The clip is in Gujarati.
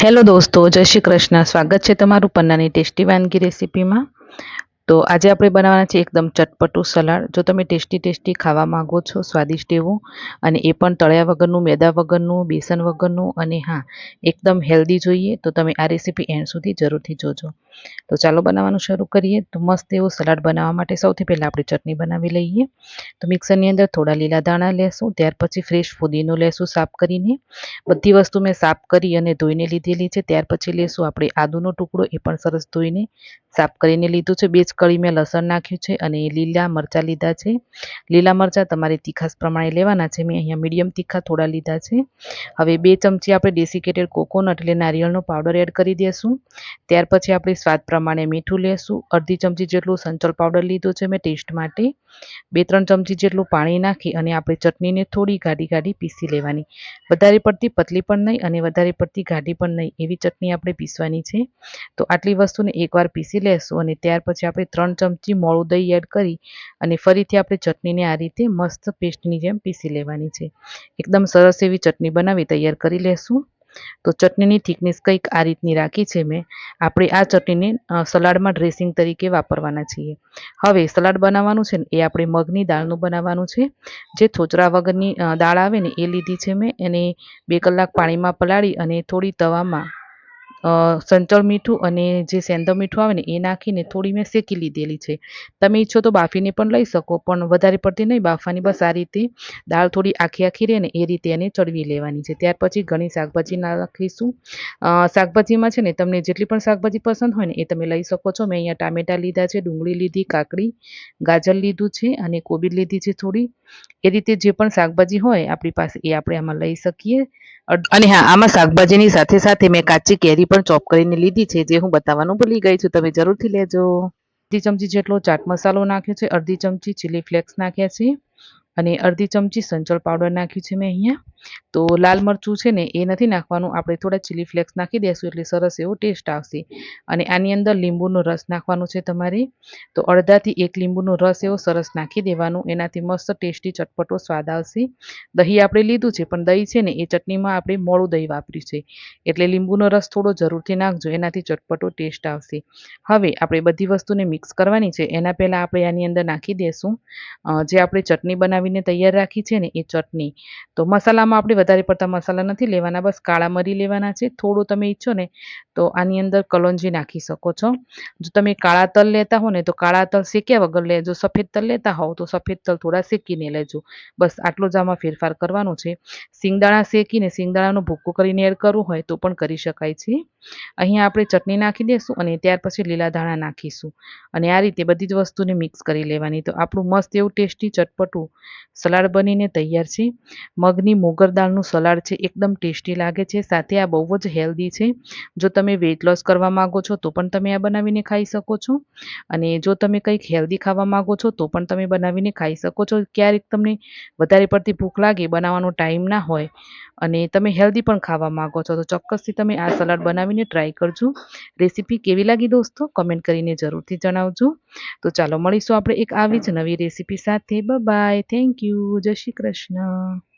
હેલો દોસ્તો, જય શ્રી કૃષ્ણ. સ્વાગત છે તમારું પન્નાની ટેસ્ટી વાનગી રેસીપીમાં. તો આજે આપણે બનાવવાના છે એકદમ ચટપટું સલાડ. જો તમે ટેસ્ટી ખાવા માંગો છો, સ્વાદિષ્ટ એવું, અને એ પણ તળ્યા વગરનું, મેદા વગરનું, બેસન વગરનું, અને હા, એકદમ હેલ્ધી જોઈએ તો તમે આ રેસીપી એન્ડ સુધી જરૂરથી જોજો. તો ચાલો બનાવવાનું શરૂ કરીએ. તો મસ્ત એવું સલાડ બનાવવા માટે સૌથી પહેલાં આપણે ચટણી બનાવી લઈએ. તો મિક્સરની અંદર થોડા લીલા દાણા લેશું, ત્યાર પછી ફ્રેશ ફુદીનો લેશું સાફ કરીને. બધી વસ્તુ મેં સાફ કરી અને ધોઈને લીધેલી છે. ત્યાર પછી લેશું આપણે આદુનો ટુકડો, એ પણ સરસ ધોઈને સાફ કરીને લીધું છે. 2 જ કળી મેં લસણ નાખ્યું છે અને લીલા મરચાં લીધા છે. લીલા મરચાં તમારી તીખાસ પ્રમાણે લેવાના છે. મેં અહીંયા મીડિયમ તીખા થોડા લીધા છે. હવે 2 ચમચી આપણે ડેસિકેટેડ કોકોનટ એટલે નારિયેળનો પાવડર એડ કરી દઈશું. ત્યાર પછી આપણે સ્વાદ પ્રમાણે મીઠું લેશું. અડધી ચમચી જેટલું સંચળ પાવડર લીધું છે મેં ટેસ્ટ માટે. 2-3 ચમચી જેટલું પાણી નાખી અને આપણે ચટણીને થોડી ગાડી પીસી લેવાની. વધારે પડતી પતલી પણ નહીં અને વધારે પડતી ગાઢી પણ નહીં, એવી ચટણી આપણે પીસવાની છે. તો આટલી વસ્તુને એકવાર પીસી લેશું અને ત્યાર પછી આપણે 3 ચમચી મોળું દહીં એડ કરી અને ફરીથી આપણે ચટણીને આ રીતે મસ્ત પેસ્ટની જેમ પીસી લેવાની છે. એકદમ સરસ એવી ચટણી બનાવી તૈયાર કરી લેશું. તો ચટણીની થિકનેસ કંઈક આ રીતની રાખી છે મેં. આપણે આ ચટણીને સલાડમાં ડ્રેસિંગ તરીકે વાપરવાના છીએ. હવે સલાડ બનાવવાનું છે ને એ આપણે મગની દાળનું બનાવવાનું છે. જે થોચરા વગરની દાળ આવે ને એ લીધી છે મેં. એને 2 કલાક પાણીમાં પલાળી અને થોડી તવામાં સંચળ મીઠું અને જે સેંધવ મીઠું આવે ને એ નાખીને થોડી મેં શેકી લીધેલી છે. તમે ઈચ્છો તો બાફીને પણ લઈ શકો, પણ વધારે પડતી નહીં બાફવાની. બસ આ રીતે દાળ થોડી આખી રહે ને એ રીતે એને ચડવી લેવાની છે. ત્યાર પછી ઘણી શાકભાજી નાખીશું. શાકભાજીમાં છે ને તમને જેટલી પણ શાકભાજી પસંદ હોય ને એ તમે લઈ શકો છો. મેં અહીંયા ટામેટાં લીધા છે, ડુંગળી લીધી, કાકડી, ગાજર લીધું છે અને કોબીજ લીધી છે થોડી. એ રીતે જે પણ શાકભાજી હોય આપણી પાસે એ આપણે આમાં લઈ શકીએ. અને હા, આમાં શાકભાજીની સાથે સાથે મેં કાચી કેરી પણ ચોપ કરીને લીધી છે, જે હું બતાવવાનું ભૂલી ગઈ છું. તમે જરૂરથી લેજો. અડધી ચમચી જેટલો ચાટ મસાલો નાખ્યો છે, અડધી ચમચી ચીલી ફ્લેક્સ નાખ્યા છે અને અડધી ચમચી સંચળ પાવડર નાખ્યું છે મેં અહીંયા. તો લાલ મરચું છે ને એ નથી નાખવાનું, આપણે થોડા ચીલી ફ્લેક્સ નાખી દઈશું એટલે સરસ એવો ટેસ્ટ આવશે. અને આની અંદર લીંબુનો રસ નાખવાનો છે તમારે. તો અડધાથી 1 લીંબુનો રસ એવો સરસ નાખી દેવાનું. એનાથી મસ્ત ટેસ્ટી ચટપટો સ્વાદ આવશે. દહીં આપણે લીધું છે, પણ દહીં છે ને એ ચટણીમાં આપણે મોળું દહીં વાપર્યું છે, એટલે લીંબુનો રસ થોડો જરૂરથી નાખજો, એનાથી ચટપટો ટેસ્ટ આવશે. હવે આપણે બધી વસ્તુને મિક્સ કરવાની છે. એના પહેલાં આપણે આની અંદર નાખી દઈશું જે આપણે ચટણી બનાવીને તૈયાર રાખી છે ને એ ચટણી. તો મસાલામાં આપણે વધારે પડતા મસાલા નથી લેવાના, બસ કાળા મરી લેવાના છે. થોડું તમે ઈચ્છો ને તો આની અંદર કલોંજી નાખી શકો છો. જો તમે કાળા તલ લેતા હો ને તો કાળા તલ શેક્યા વગર લેજો. સફેદ તલ લેતા હોવ તો સફેદ તલ થોડા શેકીને લેજો. બસ આટલો જ આમાં ફેરફાર કરવાનો છે. સિંગદાણા શેકીને સિંગદાણાનો ભૂકો કરીને એડ કરવું હોય તો પણ કરી શકાય છે. અહીંયા આપણે ચટણી નાખી દઈશું અને ત્યાર પછી લીલા ધાણા નાખીશું અને આ રીતે બધી જ વસ્તુને મિક્સ કરી લેવાની. તો આપણું મસ્ત એવું ટેસ્ટી ચટપટું સલાડ બનીને તૈયાર છે. મગની મોગર દાળનું સલાડ છે, એકદમ ટેસ્ટી લાગે છે. સાથે આ બહુ જ હેલ્ધી છે. જો તમે વેઇટ લોસ કરવા માંગો છો તો પણ તમે આ બનાવીને ખાઈ શકો છો. અને જો તમે કંઈક હેલ્ધી ખાવા માંગો છો તો પણ તમે બનાવીને ખાઈ શકો છો. ક્યારેક તમને વધારે પડતી ભૂખ લાગે, બનાવવાનો ટાઈમ ના હોય અને તમે હેલ્ધી પણ ખાવા માંગો છો તો ચોક્કસથી તમે આ સલાડ બનાવીને ટ્રાય કરજો. રેસીપી કેવી લાગી દોસ્તો, કમેન્ટ કરીને જરૂરથી જણાવજો. તો ચાલો મળીશું આપણે એક આવી જ નવી રેસીપી સાથે. બાય બાય, થેન્ક યુ, જય શ્રી કૃષ્ણ.